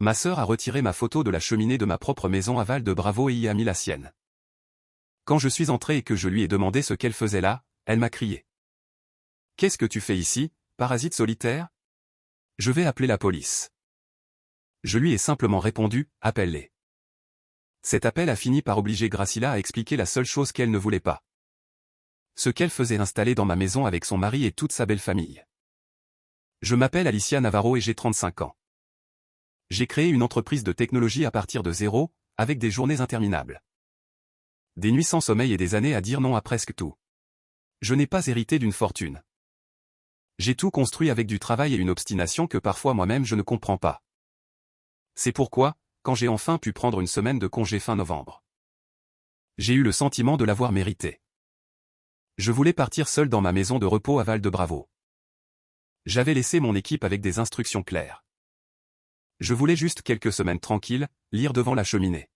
Ma sœur a retiré ma photo de la cheminée de ma propre maison à Val de Bravo et y a mis la sienne. Quand je suis entré et que je lui ai demandé ce qu'elle faisait là, elle m'a crié. « Qu'est-ce que tu fais ici, parasite solitaire ? Je vais appeler la police. » Je lui ai simplement répondu « Appelle-les. » Cet appel a fini par obliger Gracila à expliquer la seule chose qu'elle ne voulait pas. Ce qu'elle faisait installée dans ma maison avec son mari et toute sa belle famille. Je m'appelle Alicia Navarro et j'ai 35 ans. J'ai créé une entreprise de technologie à partir de zéro, avec des journées interminables. Des nuits sans sommeil et des années à dire non à presque tout. Je n'ai pas hérité d'une fortune. J'ai tout construit avec du travail et une obstination que parfois moi-même je ne comprends pas. C'est pourquoi, quand j'ai enfin pu prendre une semaine de congé fin novembre, j'ai eu le sentiment de l'avoir mérité. Je voulais partir seul dans ma maison de repos à Val de Bravo. J'avais laissé mon équipe avec des instructions claires. Je voulais juste quelques semaines tranquilles, lire devant la cheminée.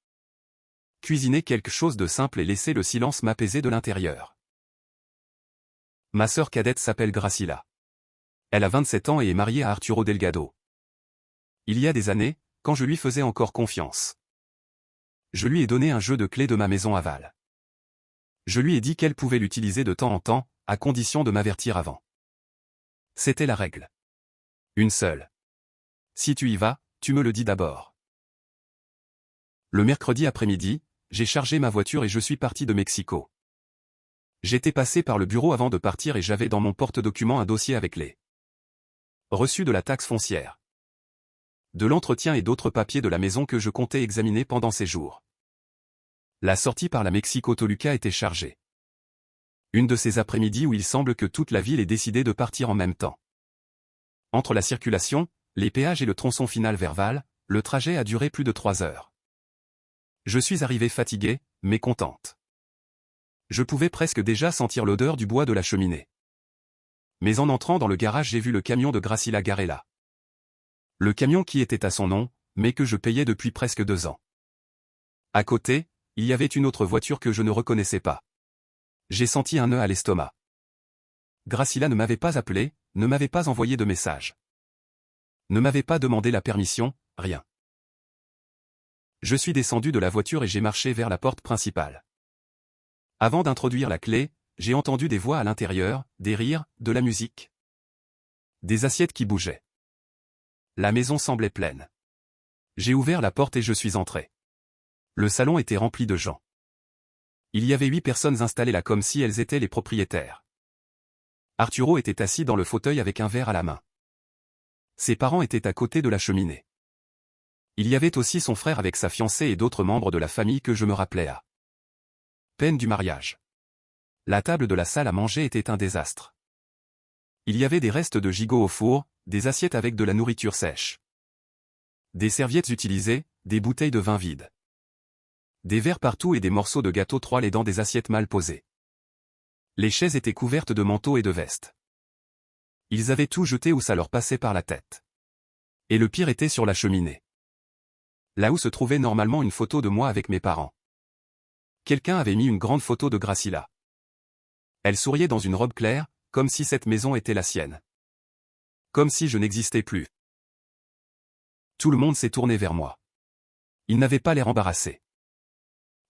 Cuisiner quelque chose de simple et laisser le silence m'apaiser de l'intérieur. Ma sœur cadette s'appelle Gracila. Elle a 27 ans et est mariée à Arturo Delgado. Il y a des années, quand je lui faisais encore confiance, je lui ai donné un jeu de clés de ma maison à Val. Je lui ai dit qu'elle pouvait l'utiliser de temps en temps, à condition de m'avertir avant. C'était la règle. Une seule. Si tu y vas, tu me le dis d'abord. Le mercredi après-midi, j'ai chargé ma voiture et je suis parti de Mexico. J'étais passé par le bureau avant de partir et j'avais dans mon porte-documents un dossier avec les reçus de la taxe foncière, de l'entretien et d'autres papiers de la maison que je comptais examiner pendant ces jours. La sortie par la Mexico-Toluca était chargée. Une de ces après-midi où il semble que toute la ville ait décidé de partir en même temps. Entre la circulation, les péages et le tronçon final vers Val, le trajet a duré plus de 3 heures. Je suis arrivé fatigué, mais contente. Je pouvais presque déjà sentir l'odeur du bois de la cheminée. Mais en entrant dans le garage j'ai vu le camion de Gracila garé là. Le camion qui était à son nom, mais que je payais depuis presque 2 ans. À côté, il y avait une autre voiture que je ne reconnaissais pas. J'ai senti un nœud à l'estomac. Gracila ne m'avait pas appelé, ne m'avait pas envoyé de message. Ne m'avait pas demandé la permission, rien. Je suis descendu de la voiture et j'ai marché vers la porte principale. Avant d'introduire la clé, j'ai entendu des voix à l'intérieur, des rires, de la musique. Des assiettes qui bougeaient. La maison semblait pleine. J'ai ouvert la porte et je suis entré. Le salon était rempli de gens. Il y avait 8 personnes installées là comme si elles étaient les propriétaires. Arturo était assis dans le fauteuil avec un verre à la main. Ses parents étaient à côté de la cheminée. Il y avait aussi son frère avec sa fiancée et d'autres membres de la famille que je me rappelais à peine du mariage. La table de la salle à manger était un désastre. Il y avait des restes de gigot au four, des assiettes avec de la nourriture sèche. Des serviettes utilisées, des bouteilles de vin vides. Des verres partout et des morceaux de gâteau trois dans des assiettes mal posées. Les chaises étaient couvertes de manteaux et de vestes. Ils avaient tout jeté où ça leur passait par la tête. Et le pire était sur la cheminée. Là où se trouvait normalement une photo de moi avec mes parents. Quelqu'un avait mis une grande photo de Gracila. Elle souriait dans une robe claire, comme si cette maison était la sienne. Comme si je n'existais plus. Tout le monde s'est tourné vers moi. Ils n'avaient pas l'air embarrassés.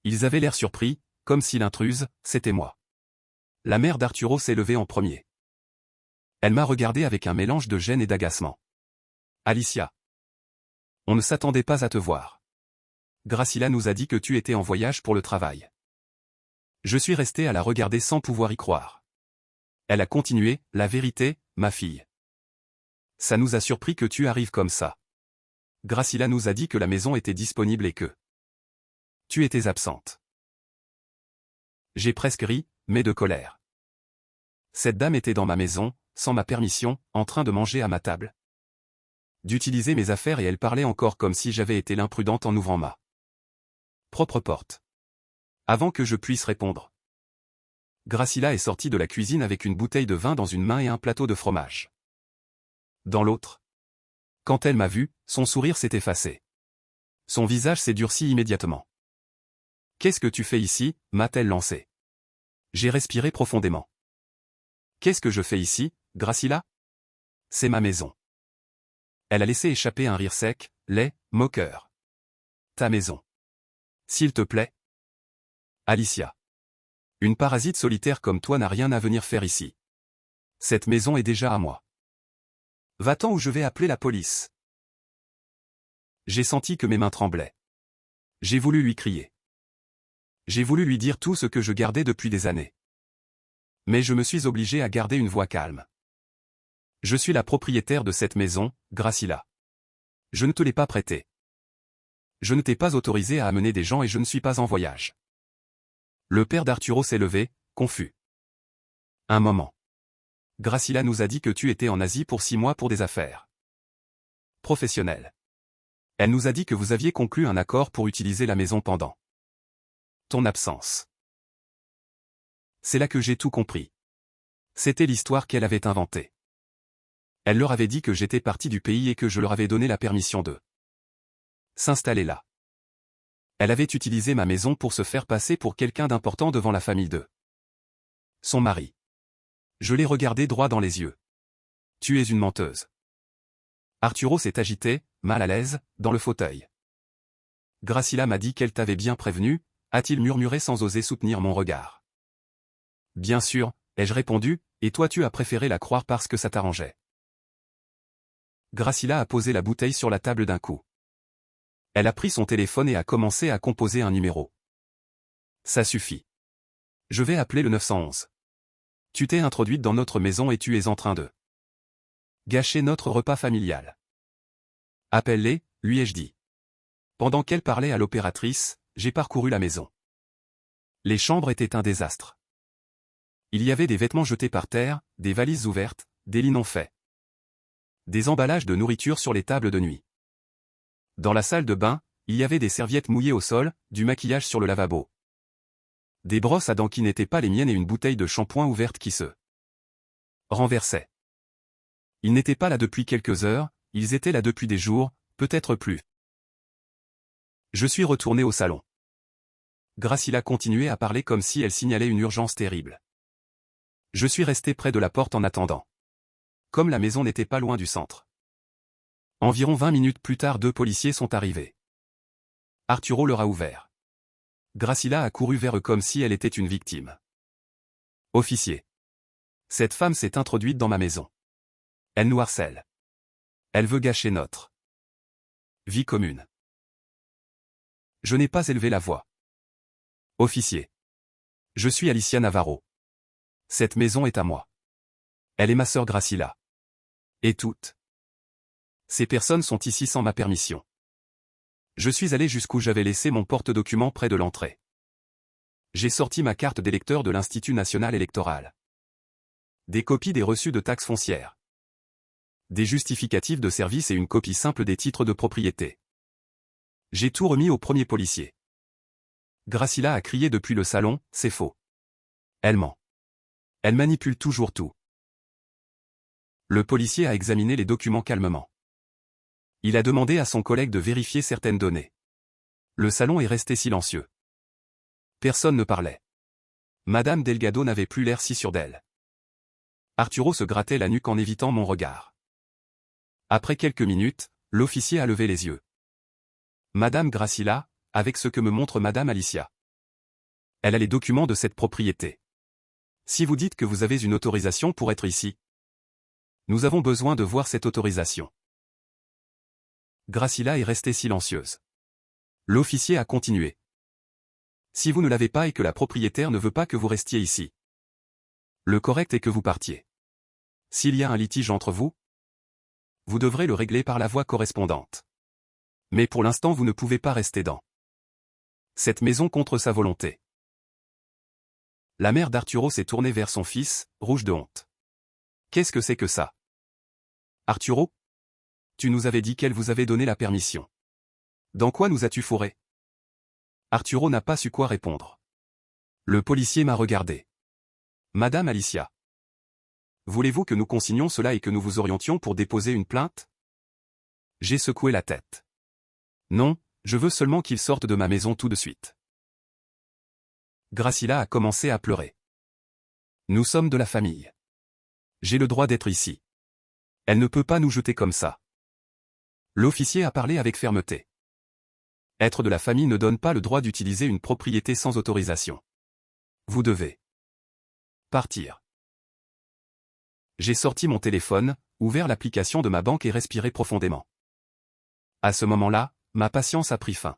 Ils avaient l'air surpris, comme si l'intruse, c'était moi. La mère d'Arturo s'est levée en premier. Elle m'a regardé avec un mélange de gêne et d'agacement. Alicia. On ne s'attendait pas à te voir. Gracila nous a dit que tu étais en voyage pour le travail. Je suis resté à la regarder sans pouvoir y croire. Elle a continué, la vérité, ma fille. Ça nous a surpris que tu arrives comme ça. Gracila nous a dit que la maison était disponible et que tu étais absente. J'ai presque ri, mais de colère. Cette dame était dans ma maison, sans ma permission, en train de manger à ma table. D'utiliser mes affaires et elle parlait encore comme si j'avais été l'imprudente en ouvrant ma propre porte. Avant que je puisse répondre. Gracila est sortie de la cuisine avec une bouteille de vin dans une main et un plateau de fromage dans l'autre. Quand elle m'a vu, son sourire s'est effacé. Son visage s'est durci immédiatement. « Qu'est-ce que tu fais ici » m'a-t-elle lancé. J'ai respiré profondément. « Qu'est-ce que je fais ici, Gracila ? C'est ma maison. » Elle a laissé échapper un rire sec, laid, Moqueur. Ta maison. S'il te plaît. Alicia. Une parasite solitaire comme toi n'a rien à venir faire ici. Cette maison est déjà à moi. Va-t'en ou je vais appeler la police. J'ai senti que mes mains tremblaient. J'ai voulu lui crier. J'ai voulu lui dire tout ce que je gardais depuis des années. Mais je me suis obligé à garder une voix calme. Je suis la propriétaire de cette maison, Gracila. Je ne te l'ai pas prêtée. Je ne t'ai pas autorisé à amener des gens et je ne suis pas en voyage. Le père d'Arturo s'est levé, confus. Un moment. Gracila nous a dit que tu étais en Asie pour 6 mois pour des affaires professionnelles. Elle nous a dit que vous aviez conclu un accord pour utiliser la maison pendant ton absence. C'est là que j'ai tout compris. C'était l'histoire qu'elle avait inventée. Elle leur avait dit que j'étais parti du pays et que je leur avais donné la permission de s'installer là. Elle avait utilisé ma maison pour se faire passer pour quelqu'un d'important devant la famille de son mari. Je l'ai regardé droit dans les yeux. Tu es une menteuse. Arturo s'est agité, mal à l'aise, dans le fauteuil. Gracila m'a dit qu'elle t'avait bien prévenu, a-t-il murmuré sans oser soutenir mon regard. Bien sûr, ai-je répondu, et toi tu as préféré la croire parce que ça t'arrangeait. Gracila a posé la bouteille sur la table d'un coup. Elle a pris son téléphone et a commencé à composer un numéro. Ça suffit. Je vais appeler le 911. Tu t'es introduite dans notre maison et tu es en train de gâcher notre repas familial. Appelle-les, lui ai-je dit. Pendant qu'elle parlait à l'opératrice, j'ai parcouru la maison. Les chambres étaient un désastre. Il y avait des vêtements jetés par terre, des valises ouvertes, des lits non faits. Des emballages de nourriture sur les tables de nuit. Dans la salle de bain, il y avait des serviettes mouillées au sol, du maquillage sur le lavabo. Des brosses à dents qui n'étaient pas les miennes et une bouteille de shampoing ouverte qui se renversait. Ils n'étaient pas là depuis quelques heures, ils étaient là depuis des jours, peut-être plus. Je suis retourné au salon. Gracila continuait à parler comme si elle signalait une urgence terrible. Je suis resté près de la porte en attendant. Comme la maison n'était pas loin du centre. Environ 20 minutes plus tard 2 policiers sont arrivés. Arturo leur a ouvert. Gracila a couru vers eux comme si elle était une victime. Officier. Cette femme s'est introduite dans ma maison. Elle nous harcèle. Elle veut gâcher notre vie commune. Je n'ai pas élevé la voix. Officier. Je suis Alicia Navarro. Cette maison est à moi. Elle est ma sœur Gracila. Et toutes ces personnes sont ici sans ma permission. Je suis allé jusqu'où j'avais laissé mon porte-document près de l'entrée. J'ai sorti ma carte d'électeur de l'Institut national électoral. Des copies des reçus de taxes foncières. Des justificatifs de service et une copie simple des titres de propriété. J'ai tout remis au premier policier. Gracila a crié depuis le salon, c'est faux. Elle ment. Elle manipule toujours tout. Le policier a examiné les documents calmement. Il a demandé à son collègue de vérifier certaines données. Le salon est resté silencieux. Personne ne parlait. Madame Delgado n'avait plus l'air si sûre d'elle. Arturo se grattait la nuque en évitant mon regard. Après quelques minutes, l'officier a levé les yeux. Madame Gracila, avec ce que me montre Madame Alicia. Elle a les documents de cette propriété. Si vous dites que vous avez une autorisation pour être ici, nous avons besoin de voir cette autorisation. Gracila est restée silencieuse. L'officier a continué. Si vous ne l'avez pas et que la propriétaire ne veut pas que vous restiez ici, le correct est que vous partiez. S'il y a un litige entre vous, vous devrez le régler par la voie correspondante. Mais pour l'instant vous ne pouvez pas rester dans cette maison contre sa volonté. La mère d'Arturo s'est tournée vers son fils, rouge de honte. Qu'est-ce que c'est que ça? Arturo? Tu nous avais dit qu'elle vous avait donné la permission. Dans quoi nous as-tu fourré? Arturo n'a pas su quoi répondre. Le policier m'a regardé. Madame Alicia. Voulez-vous que nous consignions cela et que nous vous orientions pour déposer une plainte? J'ai secoué la tête. Non, je veux seulement qu'il sorte de ma maison tout de suite. Gracila a commencé à pleurer. Nous sommes de la famille. J'ai le droit d'être ici. Elle ne peut pas nous jeter comme ça. L'officier a parlé avec fermeté. Être de la famille ne donne pas le droit d'utiliser une propriété sans autorisation. Vous devez partir. J'ai sorti mon téléphone, ouvert l'application de ma banque et respiré profondément. À ce moment-là, ma patience a pris fin.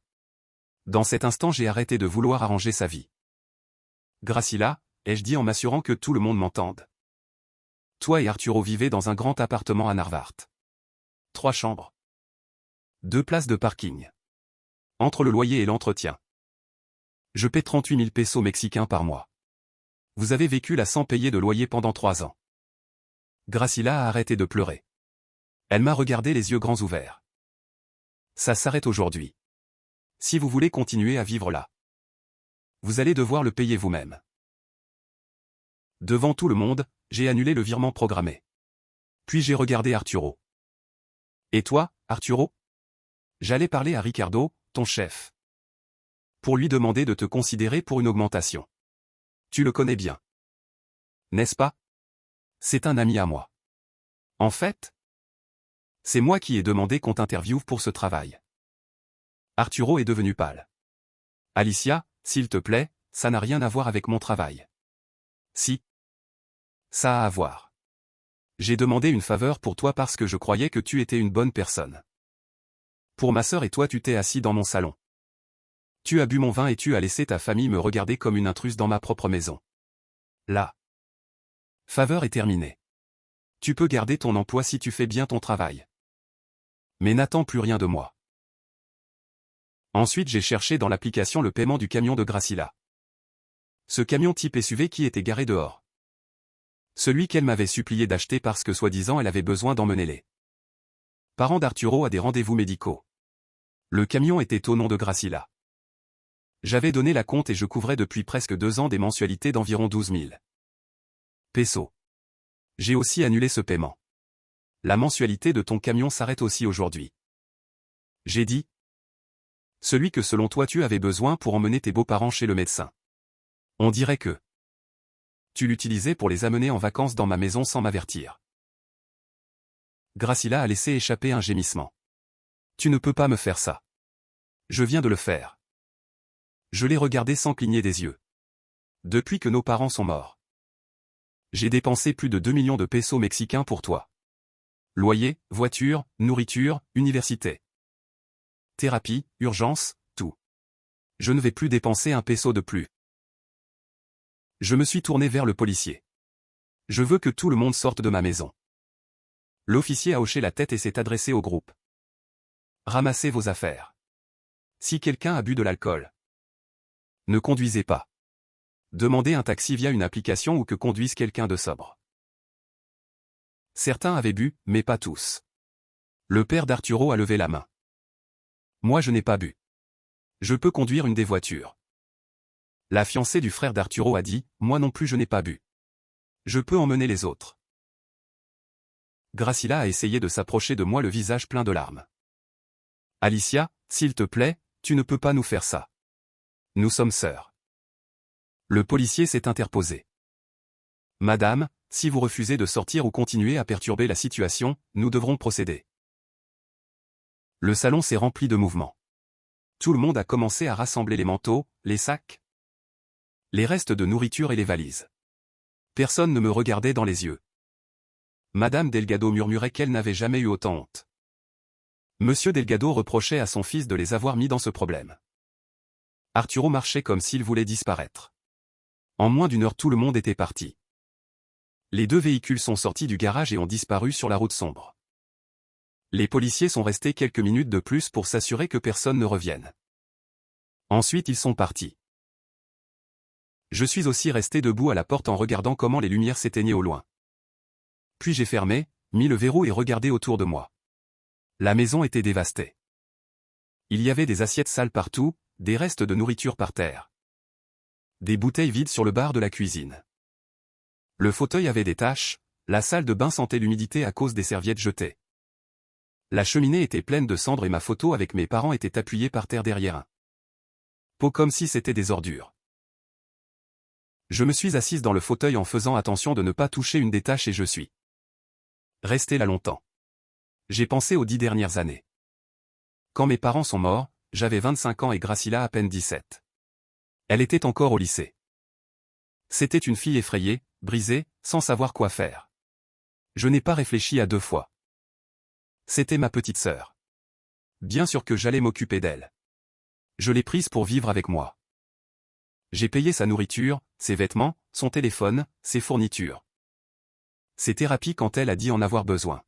Dans cet instant, j'ai arrêté de vouloir arranger sa vie. Gracila, ai-je dit en m'assurant que tout le monde m'entende. Toi et Arturo vivez dans un grand appartement à Narvart. 3 chambres. 2 places de parking. Entre le loyer et l'entretien. Je paie 38 000 pesos mexicains par mois. Vous avez vécu là sans payer de loyer pendant 3 ans. Gracila a arrêté de pleurer. Elle m'a regardé les yeux grands ouverts. Ça s'arrête aujourd'hui. Si vous voulez continuer à vivre là, vous allez devoir le payer vous-même. Devant tout le monde, j'ai annulé le virement programmé. Puis j'ai regardé Arturo. Et toi, Arturo? J'allais parler à Ricardo, ton chef. Pour lui demander de te considérer pour une augmentation. Tu le connais bien. N'est-ce pas? C'est un ami à moi. En fait, c'est moi qui ai demandé qu'on t'interviewe pour ce travail. Arturo est devenu pâle. Alicia, s'il te plaît, ça n'a rien à voir avec mon travail. Si. Ça a à voir. J'ai demandé une faveur pour toi parce que je croyais que tu étais une bonne personne. Pour ma sœur et toi tu t'es assis dans mon salon. Tu as bu mon vin et tu as laissé ta famille me regarder comme une intruse dans ma propre maison. La faveur est terminée. Tu peux garder ton emploi si tu fais bien ton travail. Mais n'attends plus rien de moi. Ensuite j'ai cherché dans l'application le paiement du camion de Gracila. Ce camion type SUV qui était garé dehors. Celui qu'elle m'avait supplié d'acheter parce que soi-disant elle avait besoin d'emmener les parents d'Arturo à des rendez-vous médicaux. Le camion était au nom de Gracila. J'avais donné la compte et je couvrais depuis presque 2 ans des mensualités d'environ 12 000 pesos. J'ai aussi annulé ce paiement. La mensualité de ton camion s'arrête aussi aujourd'hui. J'ai dit. Celui que selon toi tu avais besoin pour emmener tes beaux-parents chez le médecin. On dirait que tu l'utilisais pour les amener en vacances dans ma maison sans m'avertir. Gracila a laissé échapper un gémissement. Tu ne peux pas me faire ça. Je viens de le faire. Je l'ai regardé sans cligner des yeux. Depuis que nos parents sont morts. J'ai dépensé plus de 2 millions de pesos mexicains pour toi. Loyer, voiture, nourriture, université. Thérapie, urgence, tout. Je ne vais plus dépenser un peso de plus. Je me suis tourné vers le policier. Je veux que tout le monde sorte de ma maison. L'officier a hoché la tête et s'est adressé au groupe. Ramassez vos affaires. Si quelqu'un a bu de l'alcool, ne conduisez pas. Demandez un taxi via une application ou que conduise quelqu'un de sobre. Certains avaient bu, mais pas tous. Le père d'Arturo a levé la main. Moi je n'ai pas bu. Je peux conduire une des voitures. La fiancée du frère d'Arturo a dit, moi non plus je n'ai pas bu. Je peux emmener les autres. Gracila a essayé de s'approcher de moi le visage plein de larmes. Alicia, s'il te plaît, tu ne peux pas nous faire ça. Nous sommes sœurs. Le policier s'est interposé. Madame, si vous refusez de sortir ou continuez à perturber la situation, nous devrons procéder. Le salon s'est rempli de mouvements. Tout le monde a commencé à rassembler les manteaux, les sacs, les restes de nourriture et les valises. Personne ne me regardait dans les yeux. Madame Delgado murmurait qu'elle n'avait jamais eu autant honte. Monsieur Delgado reprochait à son fils de les avoir mis dans ce problème. Arturo marchait comme s'il voulait disparaître. En moins d'1 heure tout le monde était parti. Les 2 véhicules sont sortis du garage et ont disparu sur la route sombre. Les policiers sont restés quelques minutes de plus pour s'assurer que personne ne revienne. Ensuite ils sont partis. Je suis aussi resté debout à la porte en regardant comment les lumières s'éteignaient au loin. Puis j'ai fermé, mis le verrou et regardé autour de moi. La maison était dévastée. Il y avait des assiettes sales partout, des restes de nourriture par terre. Des bouteilles vides sur le bar de la cuisine. Le fauteuil avait des taches, la salle de bain sentait l'humidité à cause des serviettes jetées. La cheminée était pleine de cendres et ma photo avec mes parents était appuyée par terre derrière un pot comme si c'était des ordures. Je me suis assise dans le fauteuil en faisant attention de ne pas toucher une des taches et je suis resté là longtemps. J'ai pensé aux 10 dernières années. Quand mes parents sont morts, j'avais 25 ans et Gracila à peine 17. Elle était encore au lycée. C'était une fille effrayée, brisée, sans savoir quoi faire. Je n'ai pas réfléchi à deux fois. C'était ma petite sœur. Bien sûr que j'allais m'occuper d'elle. Je l'ai prise pour vivre avec moi. J'ai payé sa nourriture, ses vêtements, son téléphone, ses fournitures. Ses thérapies quand elle a dit en avoir besoin.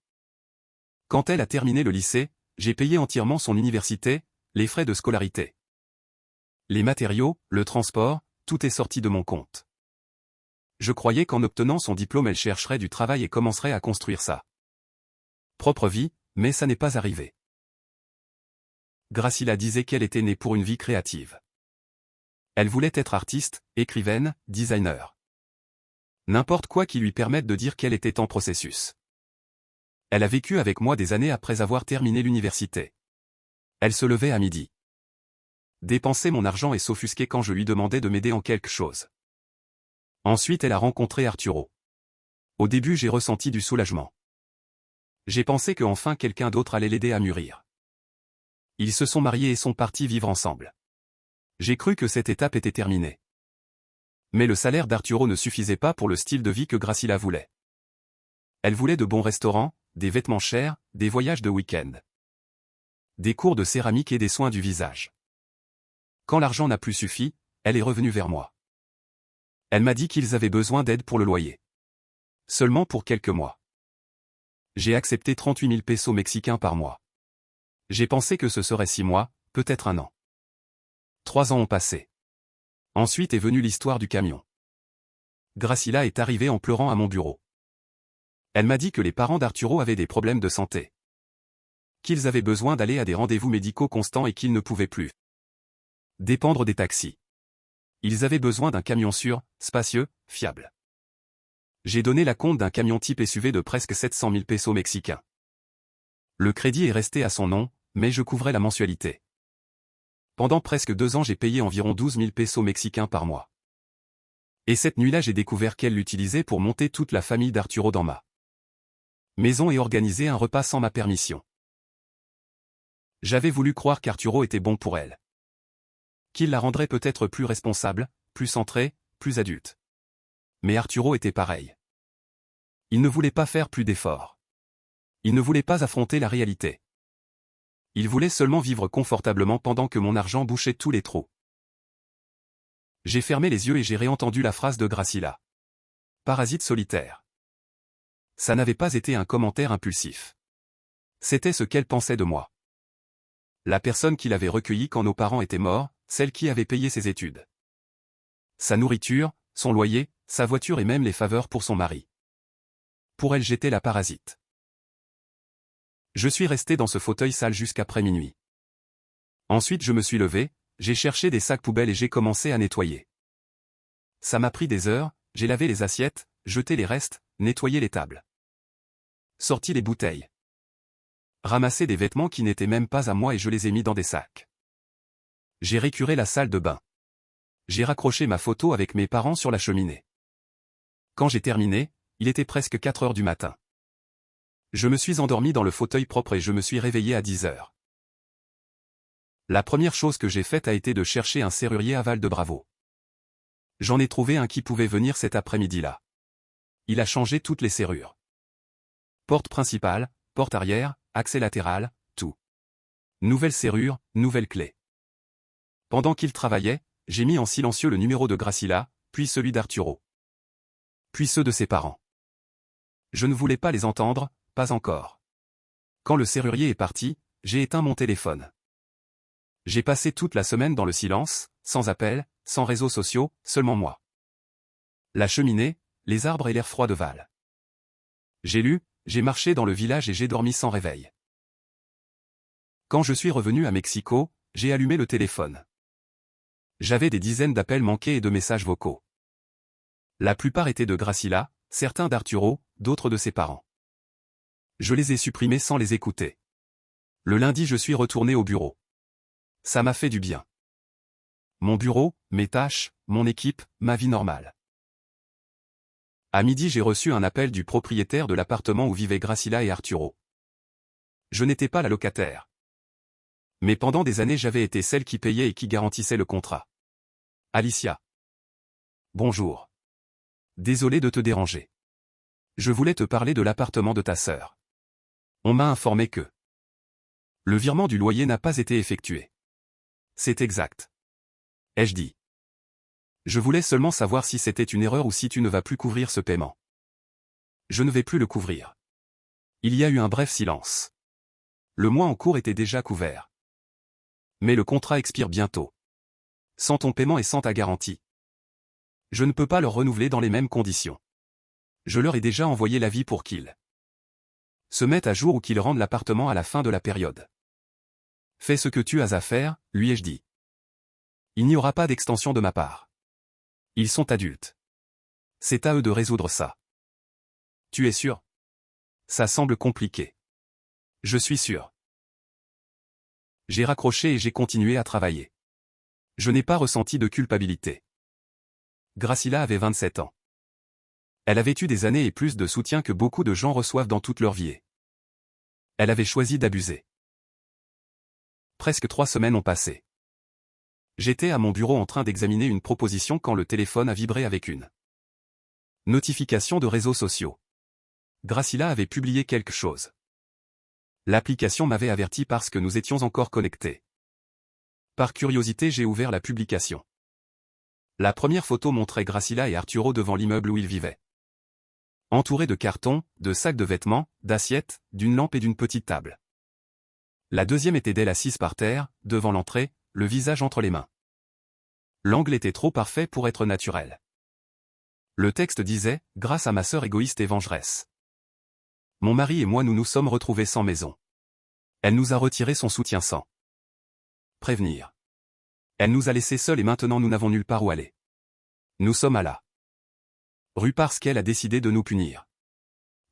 Quand elle a terminé le lycée, j'ai payé entièrement son université, les frais de scolarité. Les matériaux, le transport, tout est sorti de mon compte. Je croyais qu'en obtenant son diplôme elle chercherait du travail et commencerait à construire sa propre vie, mais ça n'est pas arrivé. Gracila disait qu'elle était née pour une vie créative. Elle voulait être artiste, écrivaine, designer. N'importe quoi qui lui permette de dire qu'elle était en processus. Elle a vécu avec moi des années après avoir terminé l'université. Elle se levait à midi. Dépensait mon argent et s'offusquait quand je lui demandais de m'aider en quelque chose. Ensuite elle a rencontré Arturo. Au début j'ai ressenti du soulagement. J'ai pensé que enfin quelqu'un d'autre allait l'aider à mûrir. Ils se sont mariés et sont partis vivre ensemble. J'ai cru que cette étape était terminée. Mais le salaire d'Arturo ne suffisait pas pour le style de vie que Gracila voulait. Elle voulait de bons restaurants, des vêtements chers, des voyages de week-end. Des cours de céramique et des soins du visage. Quand l'argent n'a plus suffi, elle est revenue vers moi. Elle m'a dit qu'ils avaient besoin d'aide pour le loyer. Seulement pour quelques mois. J'ai accepté 38 000 pesos mexicains par mois. J'ai pensé que ce serait 6 mois, peut-être un an. 3 ans ont passé. Ensuite est venue l'histoire du camion. Gracila est arrivée en pleurant à mon bureau. Elle m'a dit que les parents d'Arturo avaient des problèmes de santé. Qu'ils avaient besoin d'aller à des rendez-vous médicaux constants et qu'ils ne pouvaient plus dépendre des taxis. Ils avaient besoin d'un camion sûr, spacieux, fiable. J'ai donné la compte d'un camion type SUV de presque 700 000 pesos mexicains. Le crédit est resté à son nom, mais je couvrais la mensualité. Pendant presque 2 ans j'ai payé environ 12 000 pesos mexicains par mois. Et cette nuit-là j'ai découvert qu'elle l'utilisait pour monter toute la famille d'Arturo dans ma maison et organiser un repas sans ma permission. J'avais voulu croire qu'Arturo était bon pour elle. Qu'il la rendrait peut-être plus responsable, plus centrée, plus adulte. Mais Arturo était pareil. Il ne voulait pas faire plus d'efforts. Il ne voulait pas affronter la réalité. Il voulait seulement vivre confortablement pendant que mon argent bouchait tous les trous. J'ai fermé les yeux et j'ai réentendu la phrase de Gracila. Parasite solitaire. Ça n'avait pas été un commentaire impulsif. C'était ce qu'elle pensait de moi. La personne qui l'avait recueillie quand nos parents étaient morts, celle qui avait payé ses études. Sa nourriture, son loyer, sa voiture et même les faveurs pour son mari. Pour elle j'étais la parasite. Je suis resté dans ce fauteuil sale jusqu'après minuit. Ensuite je me suis levé, j'ai cherché des sacs poubelles et j'ai commencé à nettoyer. Ça m'a pris des heures, j'ai lavé les assiettes, jeté les restes, nettoyé les tables. Sorti les bouteilles. Ramassé des vêtements qui n'étaient même pas à moi et je les ai mis dans des sacs. J'ai récuré la salle de bain. J'ai raccroché ma photo avec mes parents sur la cheminée. Quand j'ai terminé, il était presque 4 heures du matin. Je me suis endormi dans le fauteuil propre et je me suis réveillé à 10 heures. La première chose que j'ai faite a été de chercher un serrurier à Val de Bravo. J'en ai trouvé un qui pouvait venir cet après-midi-là. Il a changé toutes les serrures. Porte principale, porte arrière, accès latéral, tout. Nouvelle serrure, nouvelle clé. Pendant qu'il travaillait, j'ai mis en silencieux le numéro de Gracila, puis celui d'Arturo. Puis ceux de ses parents. Je ne voulais pas les entendre, pas encore. Quand le serrurier est parti, j'ai éteint mon téléphone. J'ai passé toute la semaine dans le silence, sans appel, sans réseaux sociaux, seulement moi. La cheminée, les arbres et l'air froid de Val. J'ai lu, j'ai marché dans le village et j'ai dormi sans réveil. Quand je suis revenu à Mexico, j'ai allumé le téléphone. J'avais des dizaines d'appels manqués et de messages vocaux. La plupart étaient de Gracila, certains d'Arturo, d'autres de ses parents. Je les ai supprimés sans les écouter. Le lundi je suis retourné au bureau. Ça m'a fait du bien. Mon bureau, mes tâches, mon équipe, ma vie normale. À midi j'ai reçu un appel du propriétaire de l'appartement où vivaient Gracila et Arturo. Je n'étais pas la locataire. Mais pendant des années j'avais été celle qui payait et qui garantissait le contrat. Alicia. Bonjour. Désolé de te déranger. Je voulais te parler de l'appartement de ta sœur. On m'a informé que le virement du loyer n'a pas été effectué. C'est exact. Ai-je dit. Je voulais seulement savoir si c'était une erreur ou si tu ne vas plus couvrir ce paiement. Je ne vais plus le couvrir. Il y a eu un bref silence. Le mois en cours était déjà couvert. Mais le contrat expire bientôt. Sans ton paiement et sans ta garantie. Je ne peux pas leur renouveler dans les mêmes conditions. Je leur ai déjà envoyé l'avis pour qu'ils se mettent à jour ou qu'ils rendent l'appartement à la fin de la période. Fais ce que tu as à faire, lui ai-je dit. Il n'y aura pas d'extension de ma part. Ils sont adultes. C'est à eux de résoudre ça. Tu es sûr? Ça semble compliqué. Je suis sûr. J'ai raccroché et j'ai continué à travailler. Je n'ai pas ressenti de culpabilité. Gracila avait 27 ans. Elle avait eu des années et plus de soutien que beaucoup de gens reçoivent dans toute leur vie. Elle avait choisi d'abuser. Presque 3 semaines ont passé. J'étais à mon bureau en train d'examiner une proposition quand le téléphone a vibré avec une notification de réseaux sociaux. Gracila avait publié quelque chose. L'application m'avait averti parce que nous étions encore connectés. Par curiosité, j'ai ouvert la publication. La première photo montrait Gracila et Arturo devant l'immeuble où ils vivaient. Entourés de cartons, de sacs de vêtements, d'assiettes, d'une lampe et d'une petite table. La deuxième était d'elle assise par terre, devant l'entrée, le visage entre les mains. L'angle était trop parfait pour être naturel. Le texte disait « Grâce à ma sœur égoïste et vengeresse. Mon mari et moi nous nous sommes retrouvés sans maison. Elle nous a retiré son soutien sans prévenir. Elle nous a laissés seuls et maintenant nous n'avons nulle part où aller. Nous sommes à la rue parce qu'elle a décidé de nous punir.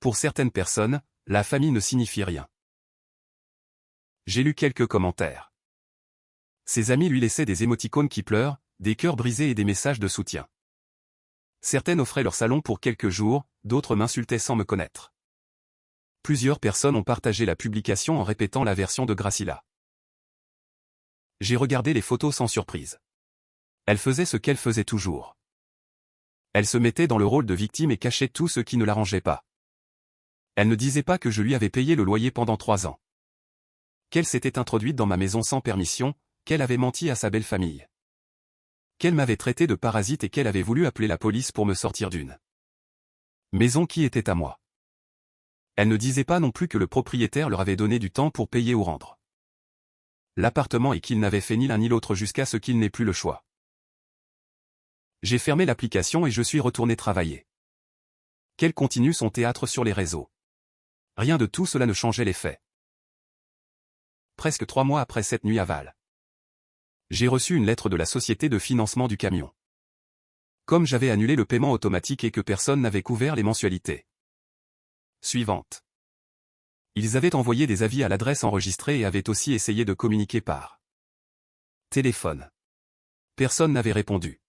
Pour certaines personnes, la famille ne signifie rien. » J'ai lu quelques commentaires. Ses amis lui laissaient des émoticônes qui pleurent, des cœurs brisés et des messages de soutien. Certaines offraient leur salon pour quelques jours, d'autres m'insultaient sans me connaître. Plusieurs personnes ont partagé la publication en répétant la version de Gracila. J'ai regardé les photos sans surprise. Elle faisait ce qu'elle faisait toujours. Elle se mettait dans le rôle de victime et cachait tout ce qui ne l'arrangeait pas. Elle ne disait pas que je lui avais payé le loyer pendant 3 ans. Qu'elle s'était introduite dans ma maison sans permission, qu'elle avait menti à sa belle famille. Qu'elle m'avait traité de parasite et qu'elle avait voulu appeler la police pour me sortir d'une maison qui était à moi. Elle ne disait pas non plus que le propriétaire leur avait donné du temps pour payer ou rendre l'appartement et qu'il n'avait fait ni l'un ni l'autre jusqu'à ce qu'il n'ait plus le choix. J'ai fermé l'application et je suis retourné travailler. Qu'elle continue son théâtre sur les réseaux. Rien de tout cela ne changeait les faits. Presque 3 mois après cette nuit aval. J'ai reçu une lettre de la société de financement du camion. Comme j'avais annulé le paiement automatique et que personne n'avait couvert les mensualités suivantes. Ils avaient envoyé des avis à l'adresse enregistrée et avaient aussi essayé de communiquer par téléphone. Personne n'avait répondu.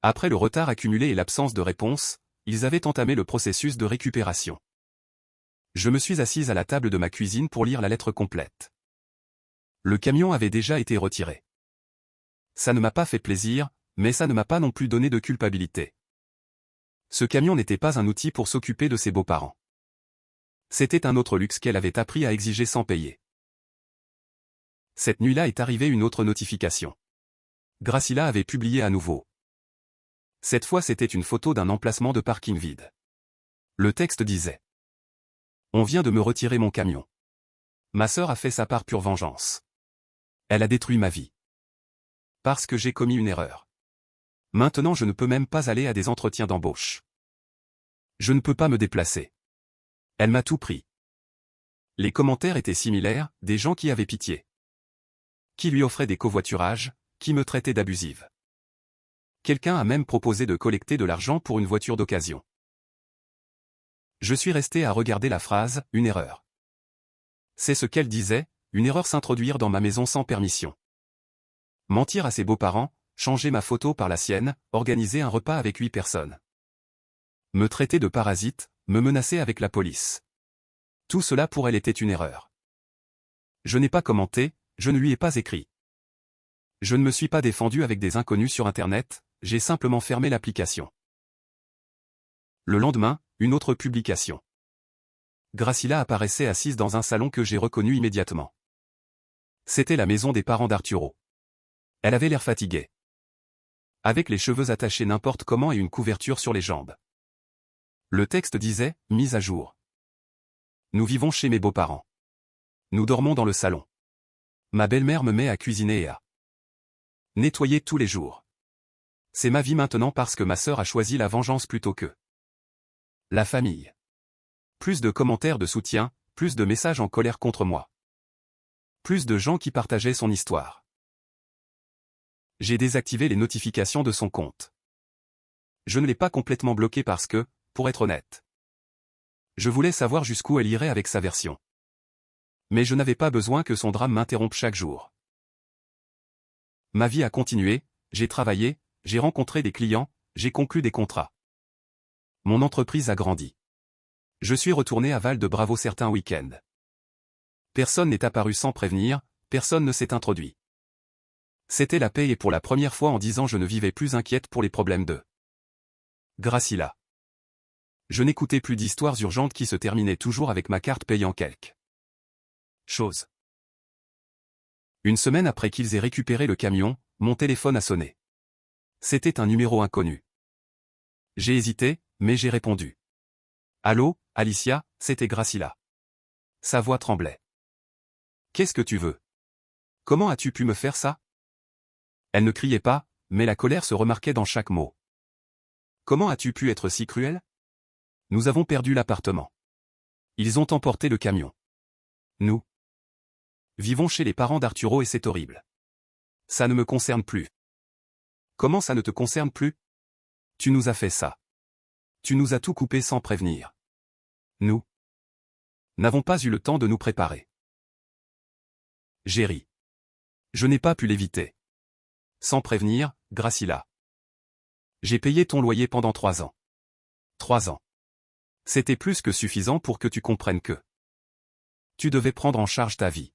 Après le retard accumulé et l'absence de réponse, ils avaient entamé le processus de récupération. Je me suis assise à la table de ma cuisine pour lire la lettre complète. Le camion avait déjà été retiré. Ça ne m'a pas fait plaisir, mais ça ne m'a pas non plus donné de culpabilité. Ce camion n'était pas un outil pour s'occuper de ses beaux-parents. C'était un autre luxe qu'elle avait appris à exiger sans payer. Cette nuit-là est arrivée une autre notification. Gracila avait publié à nouveau. Cette fois c'était une photo d'un emplacement de parking vide. Le texte disait « On vient de me retirer mon camion. Ma sœur a fait ça par pure vengeance. Elle a détruit ma vie. Parce que j'ai commis une erreur. Maintenant je ne peux même pas aller à des entretiens d'embauche. Je ne peux pas me déplacer. Elle m'a tout pris. » Les commentaires étaient similaires, des gens qui avaient pitié. Qui lui offraient des covoiturages, qui me traitaient d'abusive. Quelqu'un a même proposé de collecter de l'argent pour une voiture d'occasion. Je suis resté à regarder la phrase « une erreur ». C'est ce qu'elle disait, une erreur s'introduire dans ma maison sans permission. Mentir à ses beaux-parents, changer ma photo par la sienne, organiser un repas avec 8 personnes. Me traiter de parasite, me menacer avec la police. Tout cela pour elle était une erreur. Je n'ai pas commenté, Je ne lui ai pas écrit. Je ne me suis pas défendu avec des inconnus sur Internet, j'ai simplement fermé l'application. Le lendemain, une autre publication. Gracila apparaissait assise dans un salon que j'ai reconnu immédiatement. C'était la maison des parents d'Arturo. Elle avait l'air fatiguée. Avec les cheveux attachés n'importe comment et une couverture sur les jambes. Le texte disait « Mise à jour ». Nous vivons chez mes beaux-parents. Nous dormons dans le salon. Ma belle-mère me met à cuisiner et à nettoyer tous les jours. C'est ma vie maintenant parce que ma sœur a choisi la vengeance plutôt que la famille. Plus de commentaires de soutien, plus de messages en colère contre moi. Plus de gens qui partageaient son histoire. J'ai désactivé les notifications de son compte. Je ne l'ai pas complètement bloqué parce que, pour être honnête, je voulais savoir jusqu'où elle irait avec sa version. Mais je n'avais pas besoin que son drame m'interrompe chaque jour. Ma vie a continué, j'ai travaillé, j'ai rencontré des clients, j'ai conclu des contrats. Mon entreprise a grandi. Je suis retourné à Val de Bravo certains week-ends. Personne n'est apparu sans prévenir, personne ne s'est introduit. C'était la paix et pour la première fois en 10 ans je ne vivais plus inquiète pour les problèmes de Gracila. Je n'écoutais plus d'histoires urgentes qui se terminaient toujours avec ma carte payant quelque chose. Une semaine après qu'ils aient récupéré le camion, mon téléphone a sonné. C'était un numéro inconnu. J'ai hésité, mais j'ai répondu. Allô, Alicia, c'était Gracila. Sa voix tremblait. Qu'est-ce que tu veux? Comment as-tu pu me faire ça? Elle ne criait pas, mais la colère se remarquait dans chaque mot. Comment as-tu pu être si cruel? Nous avons perdu l'appartement. Ils ont emporté le camion. Nous vivons chez les parents d'Arturo et c'est horrible. Ça ne me concerne plus. Comment ça ne te concerne plus? Tu nous as fait ça. Tu nous as tout coupé sans prévenir. Nous n'avons pas eu le temps de nous préparer. J'ai ri. Je n'ai pas pu l'éviter. Sans prévenir, Gracila. J'ai payé ton loyer pendant 3 ans. 3 ans. C'était plus que suffisant pour que tu comprennes que tu devais prendre en charge ta vie.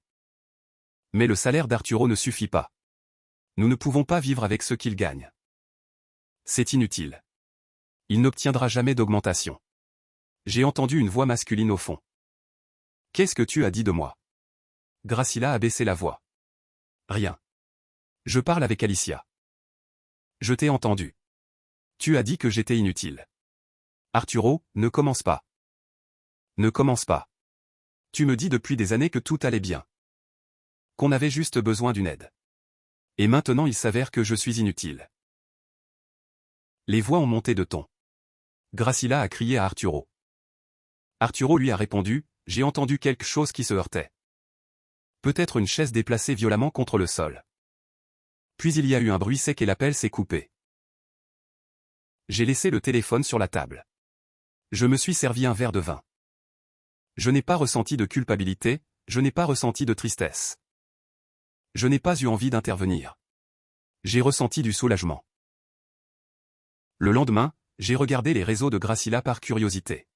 Mais le salaire d'Arturo ne suffit pas. Nous ne pouvons pas vivre avec ce qu'il gagne. C'est inutile. Il n'obtiendra jamais d'augmentation. J'ai entendu une voix masculine au fond. Qu'est-ce que tu as dit de moi? Gracila a baissé la voix. Rien. Je parle avec Alicia. Je t'ai entendu. Tu as dit que j'étais inutile. Arturo, ne commence pas. Ne commence pas. Tu me dis depuis des années que tout allait bien. Qu'on avait juste besoin d'une aide. Et maintenant il s'avère que je suis inutile. Les voix ont monté de ton. Gracila a crié à Arturo. Arturo lui a répondu, j'ai entendu quelque chose qui se heurtait. Peut-être une chaise déplacée violemment contre le sol. Puis il y a eu un bruit sec et l'appel s'est coupé. J'ai laissé le téléphone sur la table. Je me suis servi un verre de vin. Je n'ai pas ressenti de culpabilité, je n'ai pas ressenti de tristesse. Je n'ai pas eu envie d'intervenir. J'ai ressenti du soulagement. Le lendemain, j'ai regardé les réseaux de Gracila par curiosité.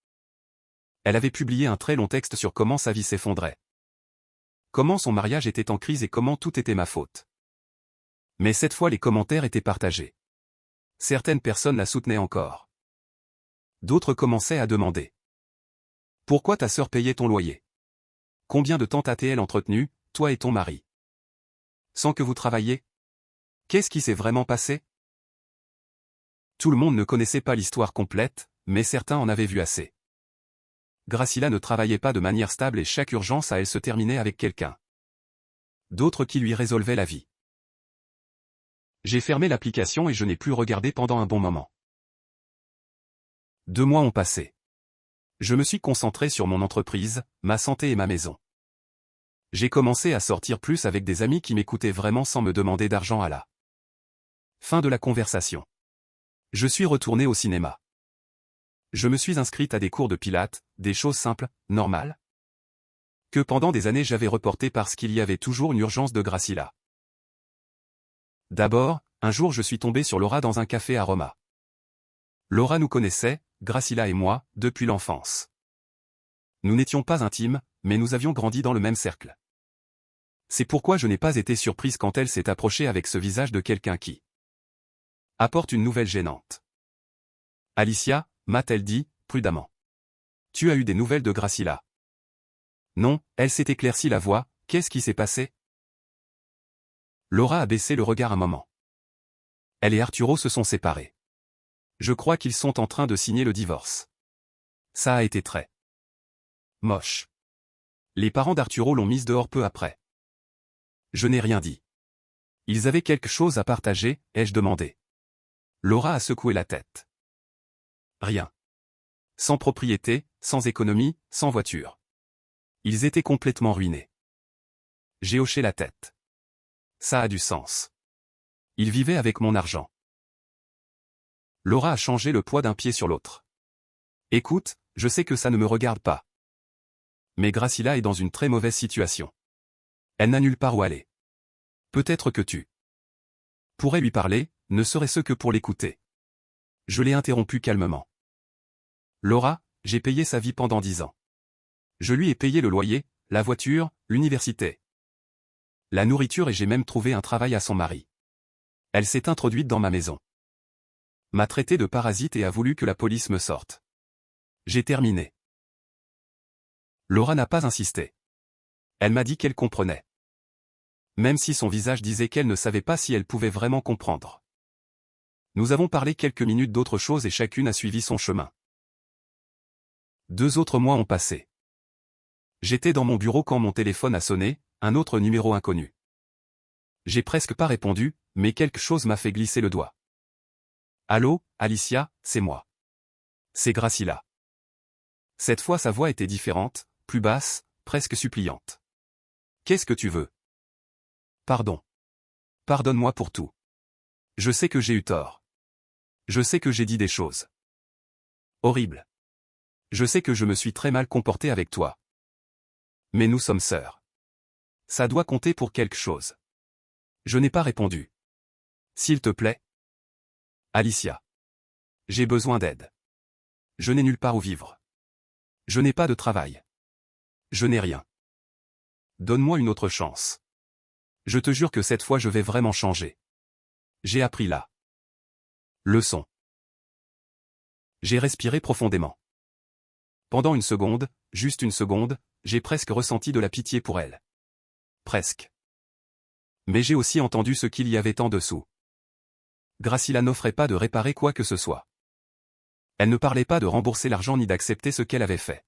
Elle avait publié un très long texte sur comment sa vie s'effondrait. Comment son mariage était en crise et comment tout était ma faute. Mais cette fois les commentaires étaient partagés. Certaines personnes la soutenaient encore. D'autres commençaient à demander. Pourquoi ta sœur payait ton loyer? Combien de temps t'as-t-elle entretenu, toi et ton mari? Sans que vous travailliez? Qu'est-ce qui s'est vraiment passé? Tout le monde ne connaissait pas l'histoire complète, mais certains en avaient vu assez. Gracila ne travaillait pas de manière stable et chaque urgence à elle se terminait avec quelqu'un d'autre qui lui résolvait la vie. J'ai fermé l'application et je n'ai plus regardé pendant un bon moment. 2 mois ont passé. Je me suis concentré sur mon entreprise, ma santé et ma maison. J'ai commencé à sortir plus avec des amis qui m'écoutaient vraiment sans me demander d'argent à la fin de la conversation. Je suis retourné au cinéma. Je me suis inscrite à des cours de pilates, des choses simples, normales, que pendant des années j'avais reportées parce qu'il y avait toujours une urgence de Gracila. D'abord, un jour je suis tombé sur Laura dans un café à Roma. Laura nous connaissait, Gracila et moi, depuis l'enfance. Nous n'étions pas intimes, mais nous avions grandi dans le même cercle. C'est pourquoi je n'ai pas été surprise quand elle s'est approchée avec ce visage de quelqu'un qui apporte une nouvelle gênante. Alicia, m'a-t-elle dit, prudemment. Tu as eu des nouvelles de Gracila? Non, elle s'est éclaircie la voix, qu'est-ce qui s'est passé? Laura a baissé le regard un moment. Elle et Arturo se sont séparés. Je crois qu'ils sont en train de signer le divorce. Ça a été très moche. Les parents d'Arturo l'ont mise dehors peu après. Je n'ai rien dit. Ils avaient quelque chose à partager, ai-je demandé. Laura a secoué la tête. Rien. Sans propriété, sans économie, sans voiture. Ils étaient complètement ruinés. J'ai hoché la tête. Ça a du sens. Ils vivaient avec mon argent. Laura a changé le poids d'un pied sur l'autre. Écoute, je sais que ça ne me regarde pas. Mais Gracila est dans une très mauvaise situation. Elle n'a nulle part où aller. Peut-être que tu pourrais lui parler, ne serait-ce que pour l'écouter. Je l'ai interrompu calmement. Laura, j'ai payé sa vie pendant 10 ans. Je lui ai payé le loyer, la voiture, l'université, la nourriture et j'ai même trouvé un travail à son mari. Elle s'est introduite dans ma maison. M'a traité de parasite et a voulu que la police me sorte. J'ai terminé. Laura n'a pas insisté. Elle m'a dit qu'elle comprenait. Même si son visage disait qu'elle ne savait pas si elle pouvait vraiment comprendre. Nous avons parlé quelques minutes d'autre chose et chacune a suivi son chemin. 2 autres mois ont passé. J'étais dans mon bureau quand mon téléphone a sonné, un autre numéro inconnu. J'ai presque pas répondu, mais quelque chose m'a fait glisser le doigt. Allô, Alicia, c'est moi. C'est Gracila. Cette fois sa voix était différente, plus basse, presque suppliante. Qu'est-ce que tu veux? Pardon. Pardonne-moi pour tout. Je sais que j'ai eu tort. Je sais que j'ai dit des choses horribles. Je sais que je me suis très mal comporté avec toi. Mais nous sommes sœurs. Ça doit compter pour quelque chose. Je n'ai pas répondu. S'il te plaît. Alicia. J'ai besoin d'aide. Je n'ai nulle part où vivre. Je n'ai pas de travail. Je n'ai rien. Donne-moi une autre chance. Je te jure que cette fois je vais vraiment changer. J'ai appris la leçon. J'ai respiré profondément. Pendant une seconde, juste une seconde, j'ai presque ressenti de la pitié pour elle. Presque. Mais j'ai aussi entendu ce qu'il y avait en dessous. Gracila n'offrait pas de réparer quoi que ce soit. Elle ne parlait pas de rembourser l'argent ni d'accepter ce qu'elle avait fait.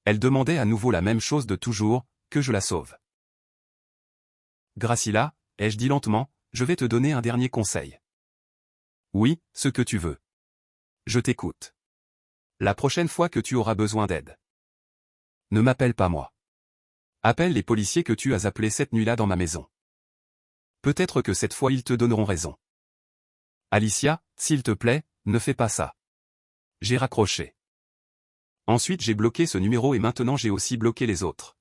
Elle demandait à nouveau la même chose de toujours, que je la sauve. Gracila, ai-je dit lentement, je vais te donner un dernier conseil. Oui, ce que tu veux. Je t'écoute. La prochaine fois que tu auras besoin d'aide. Ne m'appelle pas moi. Appelle les policiers que tu as appelés cette nuit-là dans ma maison. Peut-être que cette fois ils te donneront raison. Alicia, s'il te plaît, ne fais pas ça. J'ai raccroché. Ensuite j'ai bloqué ce numéro et maintenant j'ai aussi bloqué les autres.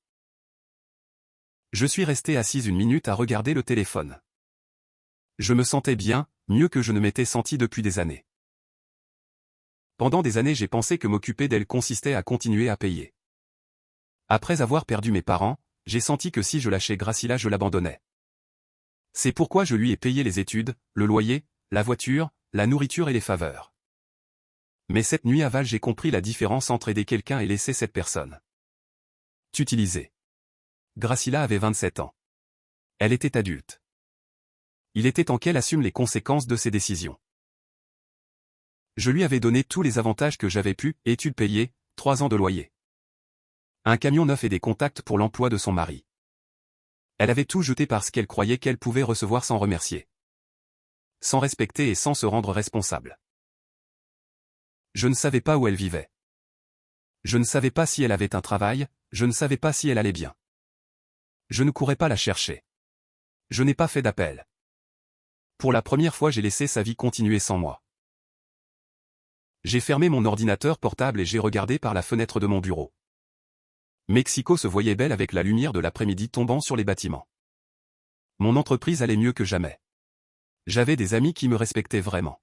Je suis restée assise 1 minute à regarder le téléphone. Je me sentais bien, mieux que je ne m'étais senti depuis des années. Pendant des années j'ai pensé que m'occuper d'elle consistait à continuer à payer. Après avoir perdu mes parents, j'ai senti que si je lâchais Gracila je l'abandonnais. C'est pourquoi je lui ai payé les études, le loyer, la voiture, la nourriture et les faveurs. Mais cette nuit à Val j'ai compris la différence entre aider quelqu'un et laisser cette personne t'utiliser. Gracila avait 27 ans. Elle était adulte. Il était temps qu'elle assume les conséquences de ses décisions. Je lui avais donné tous les avantages que j'avais pu, études payées, 3 ans de loyer. Un camion neuf et des contacts pour l'emploi de son mari. Elle avait tout jeté parce qu'elle croyait qu'elle pouvait recevoir sans remercier. Sans respecter et sans se rendre responsable. Je ne savais pas où elle vivait. Je ne savais pas si elle avait un travail, je ne savais pas si elle allait bien. Je ne courais pas la chercher. Je n'ai pas fait d'appel. Pour la première fois j'ai laissé sa vie continuer sans moi. J'ai fermé mon ordinateur portable et j'ai regardé par la fenêtre de mon bureau. Mexico se voyait belle avec la lumière de l'après-midi tombant sur les bâtiments. Mon entreprise allait mieux que jamais. J'avais des amis qui me respectaient vraiment.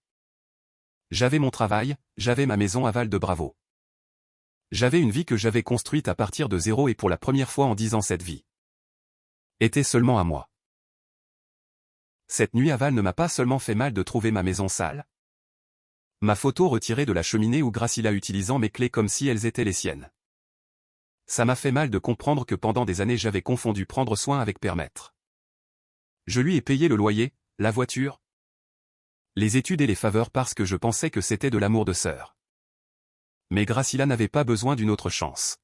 J'avais mon travail, j'avais ma maison à Val de Bravo. J'avais une vie que j'avais construite à partir de zéro et pour la première fois en 10 ans cette vie était seulement à moi. Cette nuit aval ne m'a pas seulement fait mal de trouver ma maison sale. Ma photo retirée de la cheminée ou Gracila utilisant mes clés comme si elles étaient les siennes. Ça m'a fait mal de comprendre que pendant des années j'avais confondu prendre soin avec permettre. Je lui ai payé le loyer, la voiture, les études et les faveurs parce que je pensais que c'était de l'amour de sœur. Mais Gracila n'avait pas besoin d'une autre chance.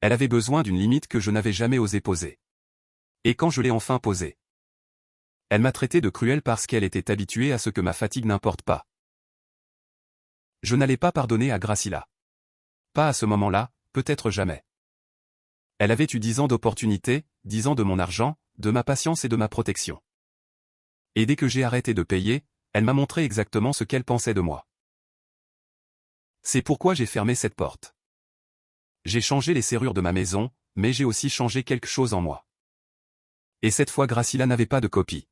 Elle avait besoin d'une limite que je n'avais jamais osé poser. Et quand je l'ai enfin posée, elle m'a traité de cruel parce qu'elle était habituée à ce que ma fatigue n'importe pas. Je n'allais pas pardonner à Gracila. Pas à ce moment-là, peut-être jamais. Elle avait eu 10 ans d'opportunité, 10 ans de mon argent, de ma patience et de ma protection. Et dès que j'ai arrêté de payer, elle m'a montré exactement ce qu'elle pensait de moi. C'est pourquoi j'ai fermé cette porte. J'ai changé les serrures de ma maison, mais j'ai aussi changé quelque chose en moi. Et cette fois Gracila n'avait pas de copie.